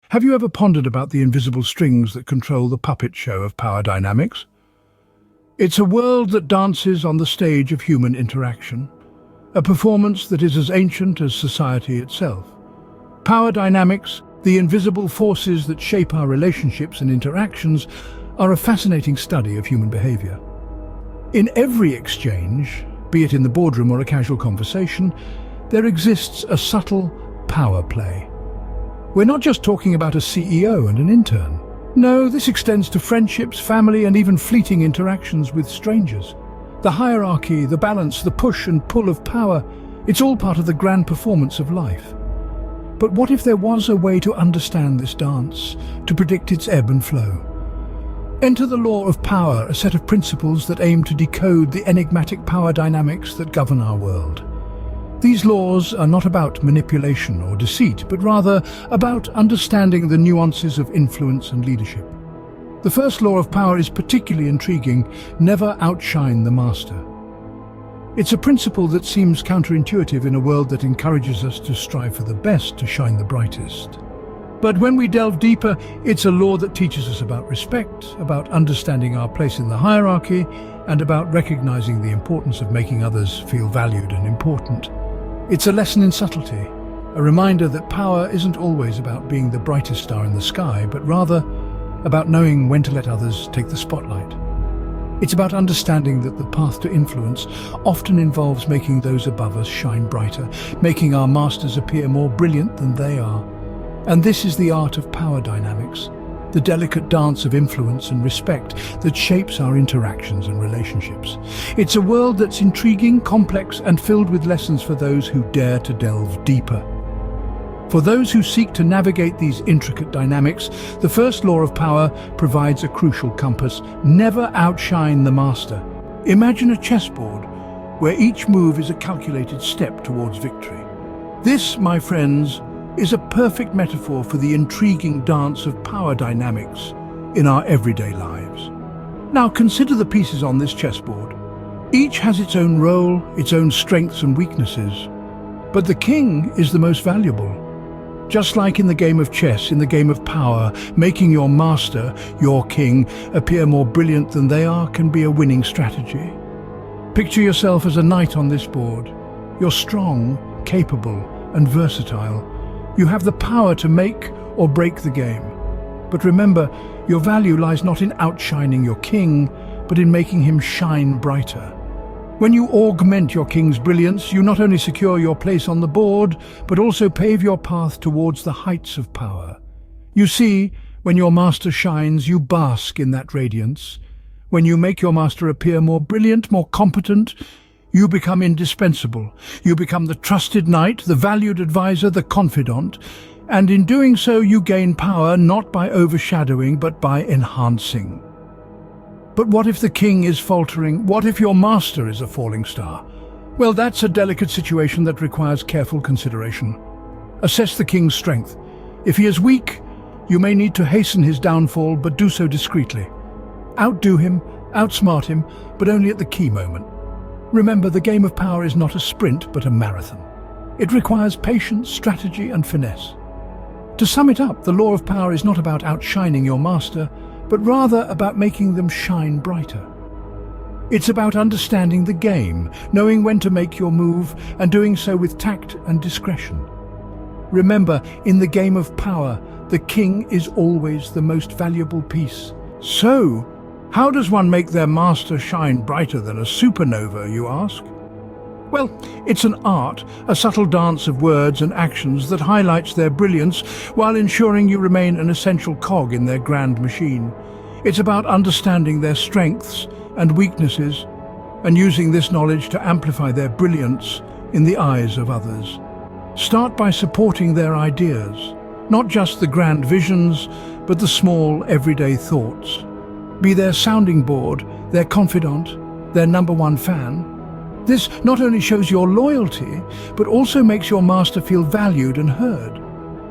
Have you ever pondered about the invisible strings that control the puppet show of power dynamics? It's a world that dances on the stage of human interaction, a performance that is as ancient as society itself. Power dynamics, the invisible forces that shape our relationships and interactions, are a fascinating study of human behavior. In every exchange, be it in the boardroom or a casual conversation, there exists a subtle power play. We're not just talking about a CEO and an intern. No, this extends to friendships, family, and even fleeting interactions with strangers. The hierarchy, the balance, the push and pull of power, it's all part of the grand performance of life. But what if there was a way to understand this dance, to predict its ebb and flow? Enter the Law of Power, a set of principles that aim to decode the enigmatic power dynamics that govern our world. These laws are not about manipulation or deceit, but rather about understanding the nuances of influence and leadership. The first law of power is particularly intriguing: never outshine the master. It's a principle that seems counterintuitive in a world that encourages us to strive for the best, to shine the brightest. But when we delve deeper, it's a law that teaches us about respect, about understanding our place in the hierarchy, and about recognizing the importance of making others feel valued and important. It's a lesson in subtlety, a reminder that power isn't always about being the brightest star in the sky, but rather about knowing when to let others take the spotlight. It's about understanding that the path to influence often involves making those above us shine brighter, making our masters appear more brilliant than they are. And this is the art of power dynamics, the delicate dance of influence and respect that shapes our interactions and relationships. It's a world that's intriguing, complex, and filled with lessons for those who dare to delve deeper. For those who seek to navigate these intricate dynamics, the first law of power provides a crucial compass: never outshine the master. Imagine a chessboard where each move is a calculated step towards victory. This, my friends, is a perfect metaphor for the intriguing dance of power dynamics in our everyday lives. Now consider the pieces on this chessboard. Each has its own role, its own strengths and weaknesses. But the king is the most valuable. Just like in the game of chess, in the game of power, making your master, your king, appear more brilliant than they are can be a winning strategy. Picture yourself as a knight on this board. You're strong, capable, and versatile. You have the power to make or break the game. But remember, your value lies not in outshining your king, but in making him shine brighter. When you augment your king's brilliance, you not only secure your place on the board, but also pave your path towards the heights of power. You see, when your master shines, you bask in that radiance. When you make your master appear more brilliant, more competent, you become indispensable. You become the trusted knight, the valued advisor, the confidant. And in doing so, you gain power not by overshadowing, but by enhancing. But what if the king is faltering? What if your master is a falling star? Well, that's a delicate situation that requires careful consideration. Assess the king's strength. If he is weak, you may need to hasten his downfall, but do so discreetly. Outdo him, outsmart him, but only at the key moment. Remember, the game of power is not a sprint, but a marathon. It requires patience, strategy, and finesse. To sum it up, the law of power is not about outshining your master, but rather about making them shine brighter. It's about understanding the game, knowing when to make your move, and doing so with tact and discretion. Remember, in the game of power, the king is always the most valuable piece. So, how does one make their master shine brighter than a supernova, you ask? Well, it's an art, a subtle dance of words and actions that highlights their brilliance while ensuring you remain an essential cog in their grand machine. It's about understanding their strengths and weaknesses and using this knowledge to amplify their brilliance in the eyes of others. Start by supporting their ideas, not just the grand visions, but the small, everyday thoughts. Be their sounding board, their confidant, their number one fan. This not only shows your loyalty, but also makes your master feel valued and heard.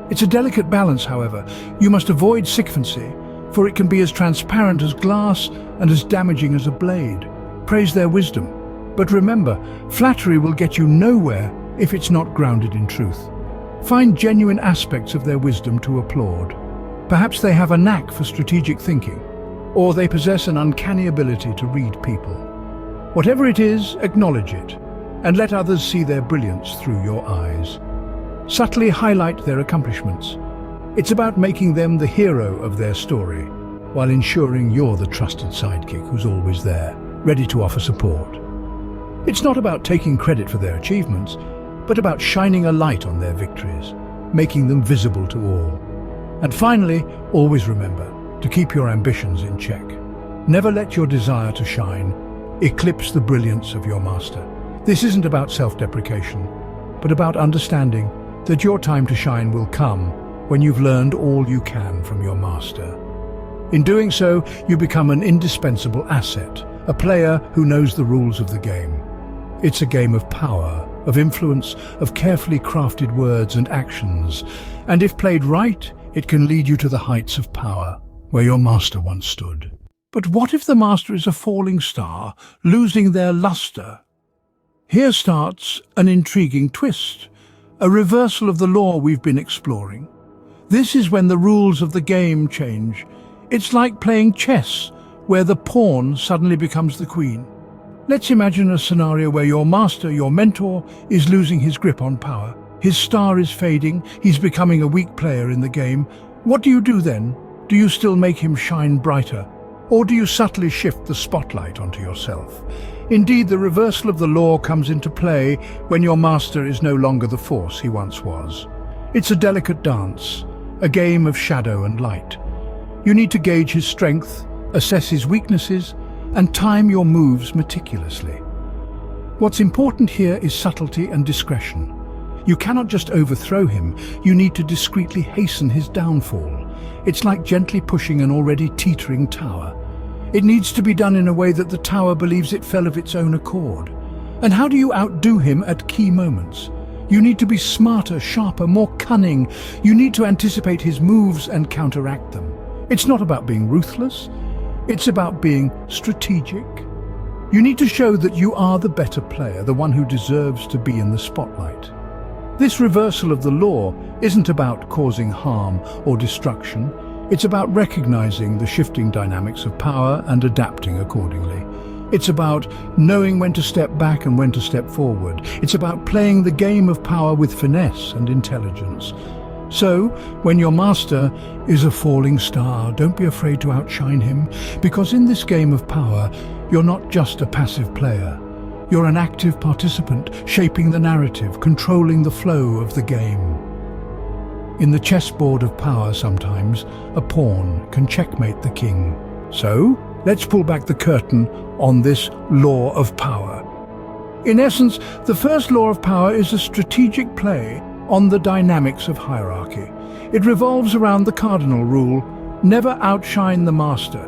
It's a delicate balance, however. You must avoid sycophancy, for it can be as transparent as glass and as damaging as a blade. Praise their wisdom, but remember, flattery will get you nowhere if it's not grounded in truth. Find genuine aspects of their wisdom to applaud. Perhaps they have a knack for strategic thinking, or they possess an uncanny ability to read people. Whatever it is, acknowledge it, and let others see their brilliance through your eyes. Subtly highlight their accomplishments. It's about making them the hero of their story, while ensuring you're the trusted sidekick who's always there, ready to offer support. It's not about taking credit for their achievements, but about shining a light on their victories, making them visible to all. And finally, always remember to keep your ambitions in check. Never let your desire to shine eclipse the brilliance of your master. This isn't about self-deprecation, but about understanding that your time to shine will come when you've learned all you can from your master. In doing so, you become an indispensable asset, a player who knows the rules of the game. It's a game of power, of influence, of carefully crafted words and actions, and if played right, it can lead you to the heights of power, where your master once stood. But what if the master is a falling star, losing their luster? Here starts an intriguing twist, a reversal of the law we've been exploring. This is when the rules of the game change. It's like playing chess, where the pawn suddenly becomes the queen. Let's imagine a scenario where your master, your mentor, is losing his grip on power. His star is fading, he's becoming a weak player in the game. What do you do then? Do you still make him shine brighter? Or do you subtly shift the spotlight onto yourself? Indeed, the reversal of the law comes into play when your master is no longer the force he once was. It's a delicate dance, a game of shadow and light. You need to gauge his strength, assess his weaknesses, and time your moves meticulously. What's important here is subtlety and discretion. You cannot just overthrow him, you need to discreetly hasten his downfall. It's like gently pushing an already teetering tower. It needs to be done in a way that the tower believes it fell of its own accord. And how do you outdo him at key moments? You need to be smarter, sharper, more cunning. You need to anticipate his moves and counteract them. It's not about being ruthless, it's about being strategic. You need to show that you are the better player, the one who deserves to be in the spotlight. This reversal of the law isn't about causing harm or destruction. It's about recognizing the shifting dynamics of power and adapting accordingly. It's about knowing when to step back and when to step forward. It's about playing the game of power with finesse and intelligence. So, when your master is a falling star, don't be afraid to outshine him, because in this game of power, you're not just a passive player. You're an active participant, shaping the narrative, controlling the flow of the game. In the chessboard of power sometimes, a pawn can checkmate the king. So, let's pull back the curtain on this law of power. In essence, the first law of power is a strategic play on the dynamics of hierarchy. It revolves around the cardinal rule, never outshine the master.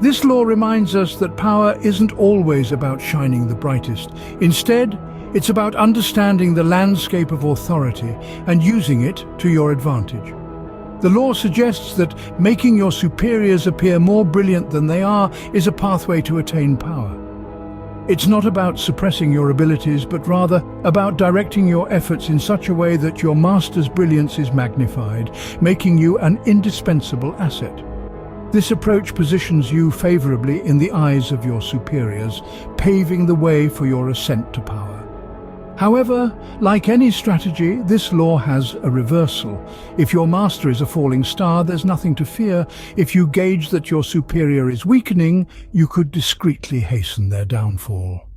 This law reminds us that power isn't always about shining the brightest. Instead, it's about understanding the landscape of authority and using it to your advantage. The law suggests that making your superiors appear more brilliant than they are is a pathway to attain power. It's not about suppressing your abilities, but rather about directing your efforts in such a way that your master's brilliance is magnified, making you an indispensable asset. This approach positions you favorably in the eyes of your superiors, paving the way for your ascent to power. However, like any strategy, this law has a reversal. If your master is a falling star, there's nothing to fear. If you gauge that your superior is weakening, you could discreetly hasten their downfall.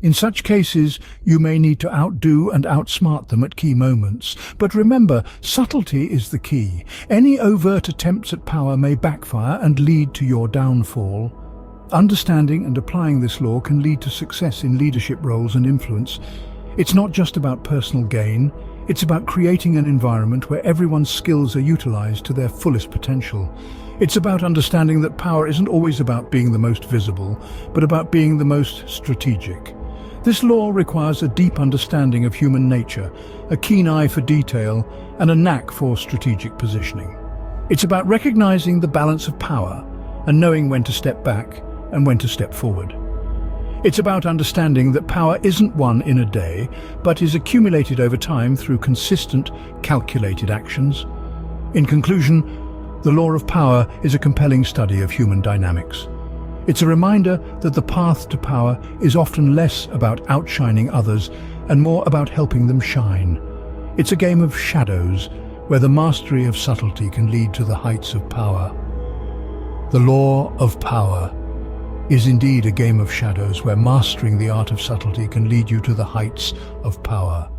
In such cases, you may need to outdo and outsmart them at key moments. But remember, subtlety is the key. Any overt attempts at power may backfire and lead to your downfall. Understanding and applying this law can lead to success in leadership roles and influence. It's not just about personal gain, it's about creating an environment where everyone's skills are utilized to their fullest potential. It's about understanding that power isn't always about being the most visible, but about being the most strategic. This law requires a deep understanding of human nature, a keen eye for detail, and a knack for strategic positioning. It's about recognizing the balance of power and knowing when to step back and when to step forward. It's about understanding that power isn't won in a day, but is accumulated over time through consistent, calculated actions. In conclusion, The Law of Power is a compelling study of human dynamics. It's a reminder that the path to power is often less about outshining others and more about helping them shine. It's a game of shadows, where the mastery of subtlety can lead to the heights of power. The Law of Power is indeed a game of shadows, where mastering the art of subtlety can lead you to the heights of power.